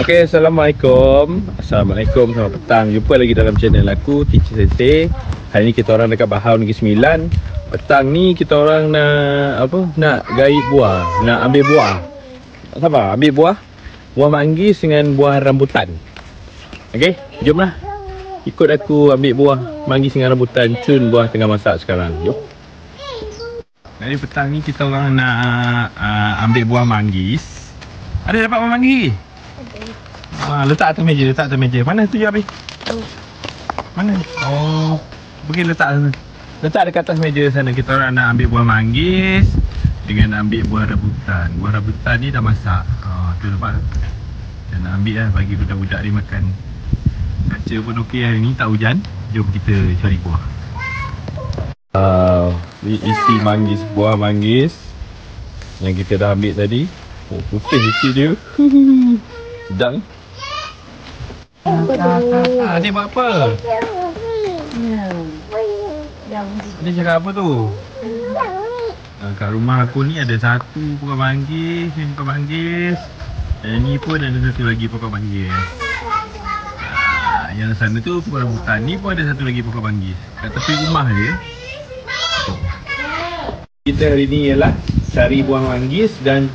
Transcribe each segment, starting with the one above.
Okay, Assalamualaikum, selamat petang. Jumpa lagi dalam channel aku, Teacher Sensei. Hari ni kita orang dekat Bahau Negeri Sembilan. Petang ni kita orang nak nak gaib buah, nak ambil buah. Sabar, ambil buah. Buah manggis dengan buah rambutan. Okay, jomlah. Ikut aku ambil buah manggis dengan rambutan. Cun buah tengah masak sekarang. Jom. Hari petang ni kita orang nak ambil buah manggis. Ada dapat buah manggis? Letak atas meja, Mana tu je habis? Mana? Oh, pergi letak sana. Letak dekat atas meja sana. Kita orang nak ambil buah manggis dengan ambil buah rambutan. Buah rambutan ni dah masak. Tu nampak. Kita nak ambil lah bagi budak-budak dia makan. Cuaca pun okey hari ni, tak hujan. Jom kita cari buah. Ni isi manggis, buah manggis yang kita dah ambil tadi. Oh, putih isi dia. Sedap ni. Adik buat apa? Adik cakap apa tu? Kat rumah aku ni ada satu pokok manggis, ni pokok manggis. Yang ni pun ada satu lagi pokok manggis. Yang sana tu pokok rambutan, ni pun ada satu lagi pokok manggis. Kat tepi rumah dia. Kita hari ni ialah cari buah manggis dan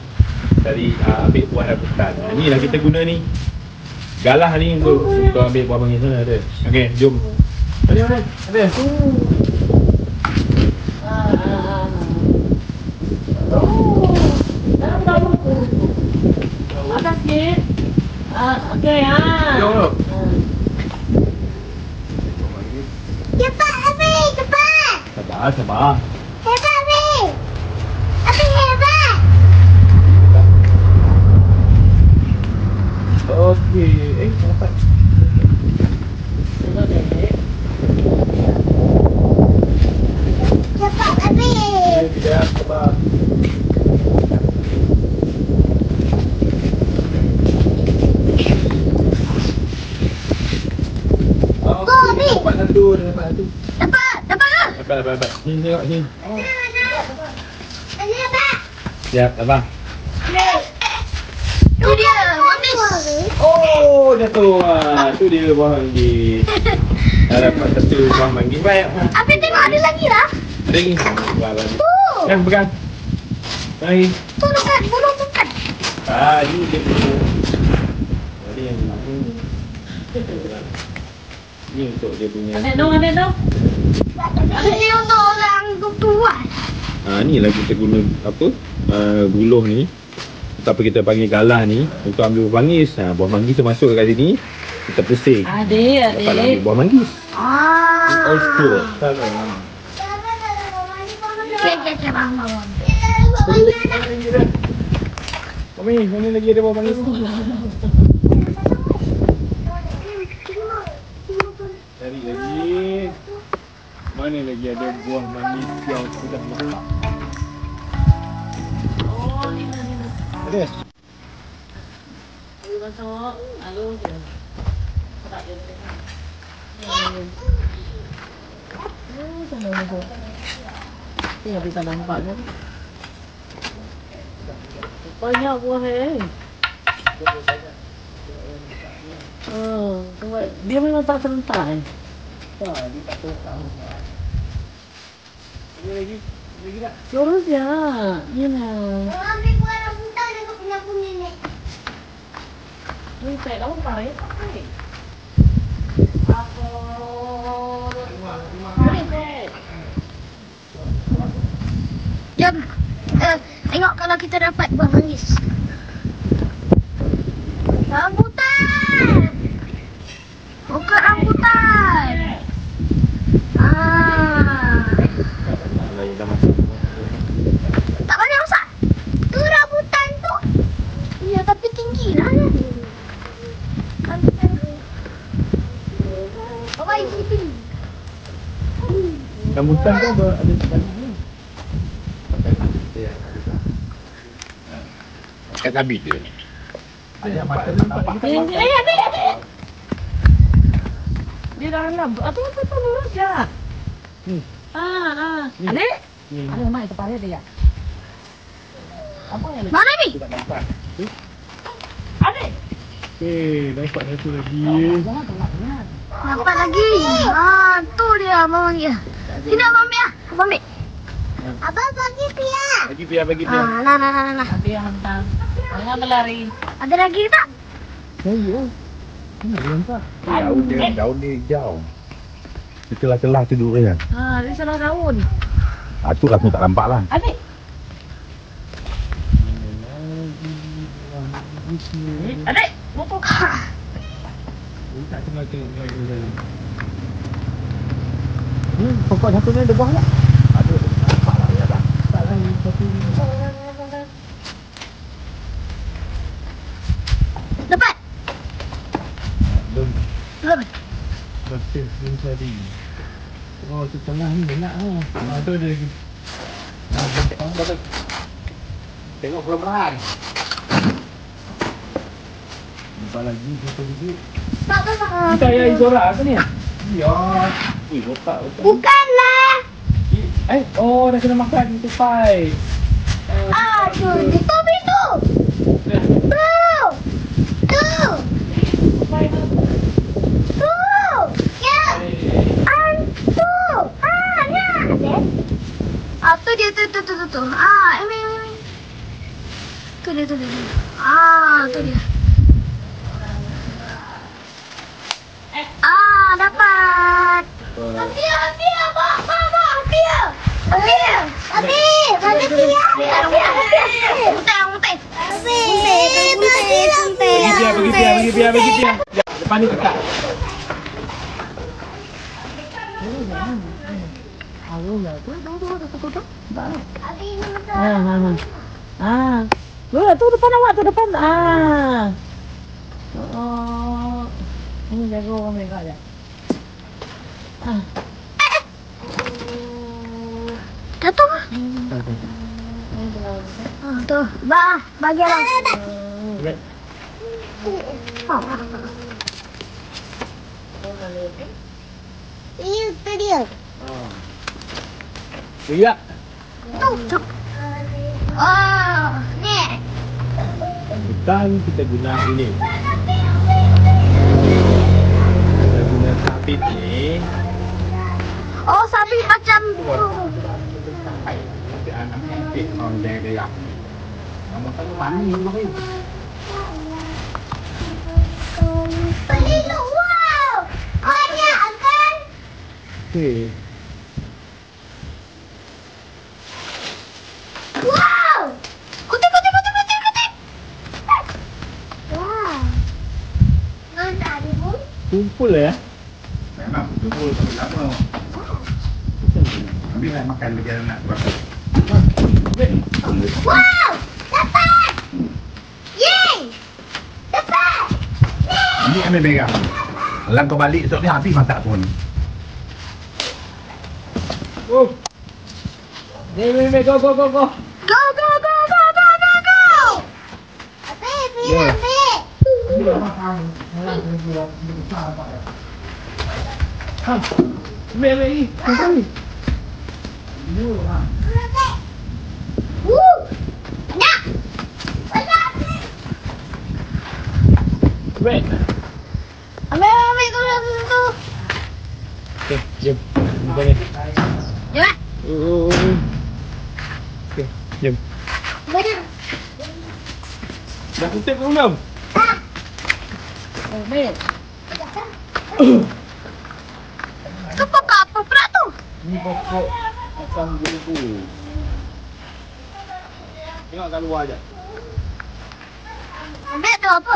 cari ambil buah rambutan. Ni lah kita guna ni. Galah ni untuk ambil buah manggis sana ada. Okey, jom. Ada. Ada sikit. Okey, Jom. Cepat, Abi! Cepat! Sabar. Hebat, Abi! Abi hebat! Okey. Dapat. Cepat, Abi! Sekejap, sabar. Okey, dapat satu. Dapat. Sini tengok sini. Abi hebat! Siap, abang. Tu dia, manggis! Oh, jatuh. Tu dia buah manggis. Dah dapat satu buah manggis. Baik. Abi tengok ada lagi lah! Ada lagi. Yang pegang. Mari. Tu dekat burung bukan? Ni dia punya. Tadi yang ni untuk dia punya. Ada dong. Ini untuk orang tua. Ni lah kita guna guluh ni. Tapi kita panggil galah ni untuk ambil buah manggis. Buah manggis tu masuk kat sini. Kita pesing. Adik. Dapat ambil buah manggis. All school. Mami, mana lagi ada buah manggis? Cari lagi. Mana lagi ada buah manggis yang sudah masak? Ada? Masuk. Lalu dia. Tak dia. Sana masuk. Ni habis tak nampak kan? Banyak buah dia memang tak serentak Dia tak tahu. Lagi tak? Terus ya. Yalah. Ambil buah rambutan dengan punya ni. Ni tak tahu apa ya. Jom. Tengok kalau kita dapat buah manggis. Rambutan! Pokok rambutan! Dah masuk. Tak banyak masak. Tu rambutan tu. Ya, tapi tinggi lah. Bapak isi tinggi. Rambutan tu ada sekali ni. Kat habis dia. Ada mata nampak. Adik. Dia dah alam. Apa lurus je. Adik. Ada mai kepala dia. Apa yang Mana ni? tak nampak. Adik. Dapat satu lagi. Dapat lagi. Tu dia abang bagi. Sini abang ambil. Abang ambil. Abang bagi Pia. Bagi Pia, bagi Pia. Nah. Tapi yang hantar. Jangan berlari. Ada lagi tak? Mana dia nampak? Daun ni hijau. Di celah-celah tu durian. Di sana daun. Tu rasanya tak nampak lah. Ambil. Adik, pokok. Tak tengok. Pokok satu ni ada buah tak? Ada. Nampak lah ya dah. Tak lagi satu. Dapat. Belum. Dapat. Masih belum tadi. Oh, tu tengah ni enak lah. Tu ada lagi. Tengok perlahan. Nampak lagi satu biji. Tak. Kita ayah Izora ke ni? Ya. Ui, botak. Bukanlah. Oh, dah kena makan tupai. Aduh, itu pintu. Tu. Ya. Tu. Ya. Tu dia tu. Ini. Tu dia. Tu dia. Dapat. Ambil, Abang. Bagi Pia. Depan ni kakak. Tu depan awak, tu depan. Ini jaga orang mereka je. Jatuh. Tu. Bagi abang. Itu dia. Ya. Tu. Ni. Bukan kita guna ini. Kita guna sabit ni. Oh, sabit macam Nanti anak nanti orang dia. Kamu tahu mana ni bagi? wow. Banyak kan? Okey. Wow. Kutip. Wow. Mana ada pun? Kumpul ya. Memang kumpul tapi lama. Ambil lah makan lagi anak berapa. Wow. Dapat. Yeay. Dapat. Ini ambil pegang. Kalau kau balik esok ni habis masak pun. Oh. Ni, go. Go. Ambil. Ambil ni. Nak. Ambil. Ambil tu. Okey, jom. Buka ni. Jom. Okey, jom. Badan. Dah kutip belum? Ambil. Tu pokok apa pula tu? Ni pokok asam gulubu. Tengok kat luar je. Ambil tu apa?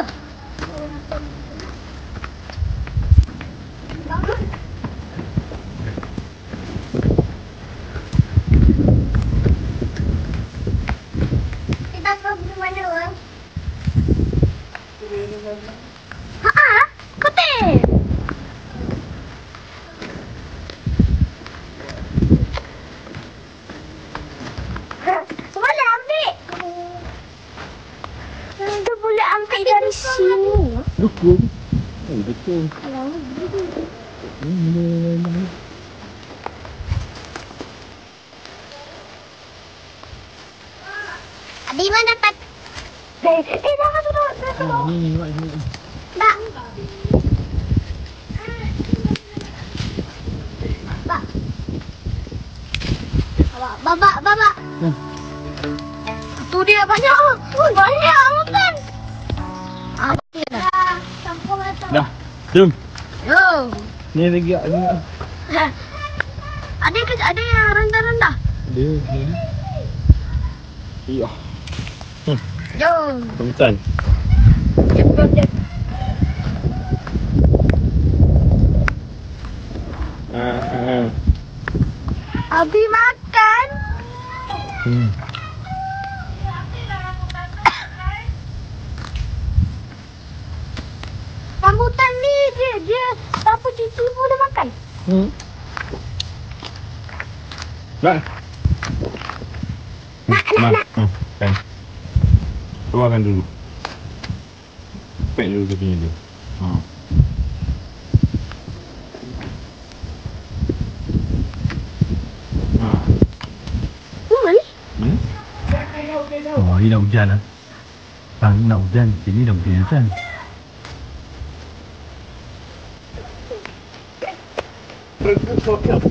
Kita pergi mana? Kutip. Boleh ambil. Kita boleh ambil dari sini. Betul. Betul. Di mana dapat? Jangan duduk. Ni. Babak. Tu dia banyak. Banyak makan. Dah. Jom. Yo. Ni lagi ada. Ada yang rendah-rendah. Ada. Iya. Yo. Rambutan. Jep. Abi makan. Rambutan ni dia apa cucu boleh makan. Nak. Nak. Kan. Keluarkan dulu. Pek dulu kepinya dia. Oh, ini dah hujan lah. Bang, nak hujan. Sini dah hujan.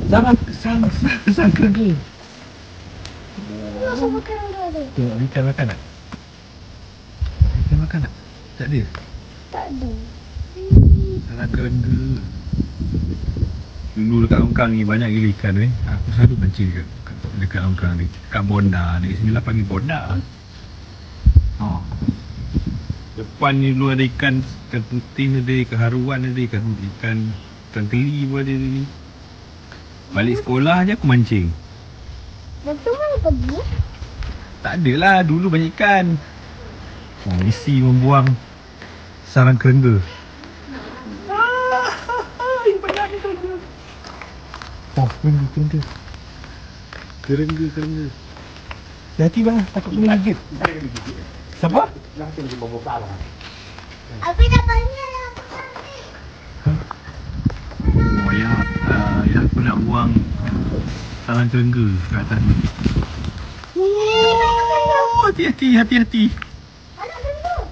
Jangan kerja. Masa makan ada. Tengok ikan makan tak? Ikan makan tak? Tak ada? Tak ada. Salah kerja. Dulu dekat longkang ni banyak gila ikan weh. Aku selalu pancing dekat longkang ni. Kat Bonda ni. Sinilah panggil Bonda. Depan ni dulu ada ikan putih ada, ikan haruan ada, ikan teli pun ada ni. Balik sekolah je aku mancing. Betul mana pergi? Tak adalah, dulu banyak ikan. Isi membuang sarang kerengga. Banyak ni kerengga. Kerengga. Hati bang, takut kena gigit. Siapa? Abi dah banyak lah. Ya aku nak buang sarang kerengga kat atas ni. Hati-hati.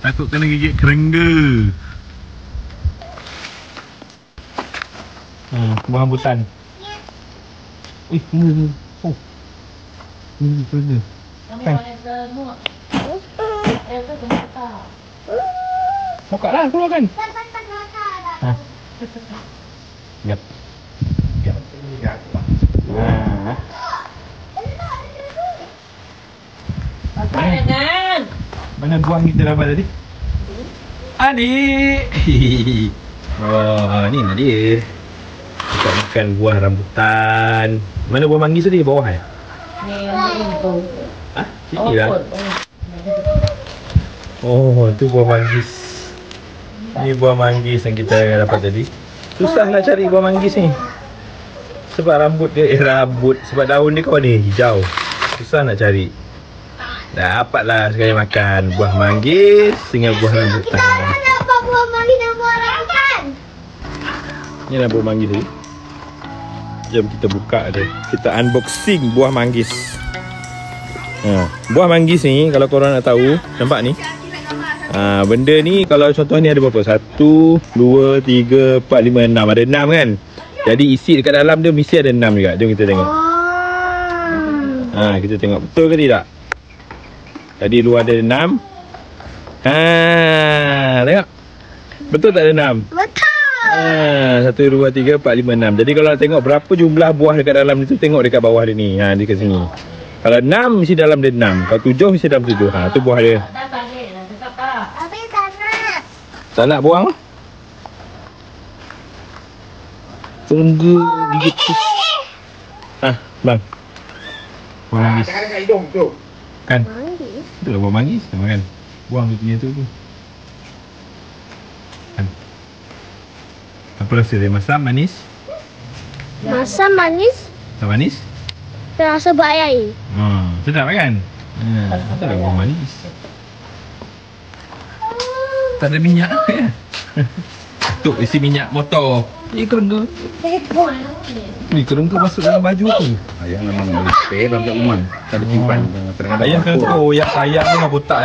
Takut kena gigit kerengga. Buah rambutan. Kerengga. Kerengga. Kan? Buka lah, keluarkan. Yap. Jangan. Mana buah kita dapat tadi? Adik. Oh, ni lah dia. Kita makan buah rambutan. Mana buah manggis tadi? Bawah eh? Ni untuk Sini lah. Oh, tu buah manggis. Ni buah manggis yang kita dapat tadi. Susah nak cari buah manggis ni. Sebab rambut dia, sebab daun dia kan warna hijau. Susah nak cari. Dapatlah sekali makan buah manggis dengan buah rambutan. Kita dapat buah manggis dan buah rambutan. Ni lah buah manggis tadi. Jom kita buka dia. Kita unboxing buah manggis. Buah manggis ni kalau korang nak tahu, nampak ni. Benda ni kalau contoh ni ada berapa? 1, 2, 3, 4, 5, 6. Ada 6 kan? Jadi isi dekat dalam dia mesti ada 6 juga. Jom kita tengok. Kita tengok betul ke tidak? Jadi luar ada 6. Tengok. Betul tak ada 6? Betul. 1, 2, 3, 4, 5, 6. Jadi kalau nak tengok berapa jumlah buah dekat dalam ni tu, tengok dekat bawah dia ni. Dekat sini. Kalau 6 mesti dalam dia 6. Kalau 7 mesti dalam 7. Tu buah dia. Abi tak nak. Tak nak buang. Tunggu gigit tu. Bang. Buah manggis. Jangan dekat hidung tu. Kan? Manggis? Itu lah buah manggis. Nama kan? Buang dia punya tu. Kan? Apa rasa dia? Masam, manis? Masam manis. Tak manis? Terasa berai. Sedap kan? Tak ada buah manis. Tak ada minyak ya? Tu untuk isi minyak motor. Kerengga. Ni kerengga masuk dalam baju tu. Ayah memang boleh spare dalam kat rumah. Tak ada simpan. Ayah kerengga, oh ya sayang ni dah botak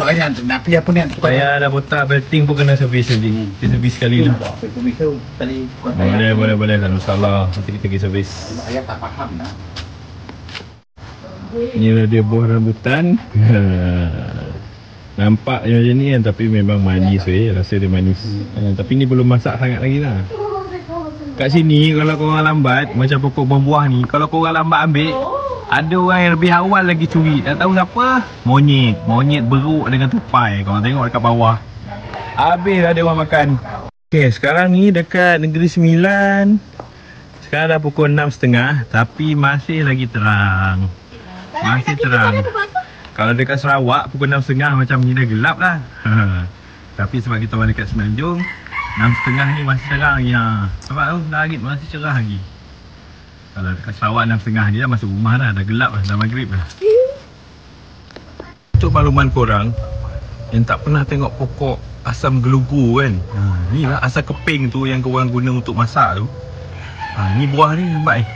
Ayah nak pergi apa ni? Saya dah botak, belting pun kena servis nanti. Kita servis sekali lah. Boleh, tak ada masalah. Nanti kita pergi servis. Ayah tak faham lah. Inilah dia buah rambutan. Nampak macam ni kan, tapi memang manis rasa dia manis. Tapi ni belum masak sangat lagi lah. Kat sini kalau korang lambat, macam pokok buah ni, kalau korang lambat ambil, ada orang yang lebih awal lagi curi. Tak tahu siapa? Monyet beruk dengan tupai. Korang tengok dekat bawah. Habis ada orang makan. Okay, sekarang ni dekat Negeri Sembilan. Sekarang dah pukul 6.30, tapi masih lagi terang. Masih terang. Kalau dekat Sarawak pukul 6.30 macam ni dah gelap lah. Tapi sebab kita orang dekat Semenanjung, 6.30 ni masih terang lagi. Nampak tu? Langit masih cerah lagi. Kalau dekat Sarawak 6.30 ni dah masuk rumah dah gelap dah maghrib dah. Untuk makluman korang yang tak pernah tengok pokok asam gelugu kan, ni lah asam keping tu yang korang guna untuk masak tu. Ni buah ni nampak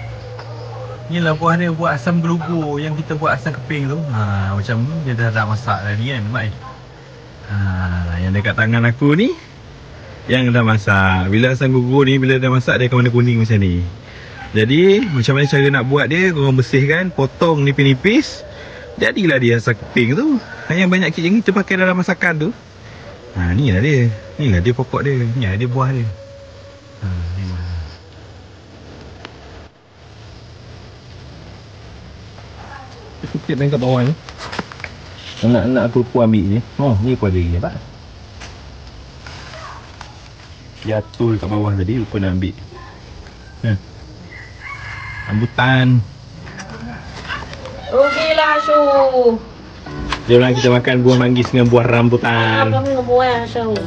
ni lah buah dia, buah asam gelugu yang kita buat asam keping tu. Macam dia dah masak dah ni kan, nampak yang dekat tangan aku ni yang dah masak. Bila asam gugur ni, bila dah masak dia akan warna kuning macam ni. Jadi macam mana cara nak buat dia, korang bersihkan, potong nipis-nipis, jadilah dia asam keping tu. Yang banyak kit yang kita pakai dalam masakan tu. Ni lah dia. Ni lah dia pokok dia. Ni lah dia buah dia. Ni lah. Sikit main kat bawah ni. Anak-anak aku pun ambil ni. Ni pun ada lagi nampak. Jatuh kat bawah tadi, lupa nak ambil. Rambutan. Rugilah Su. Jom lah kita makan buah manggis dengan buah rambutan. Kami ngebuah Su.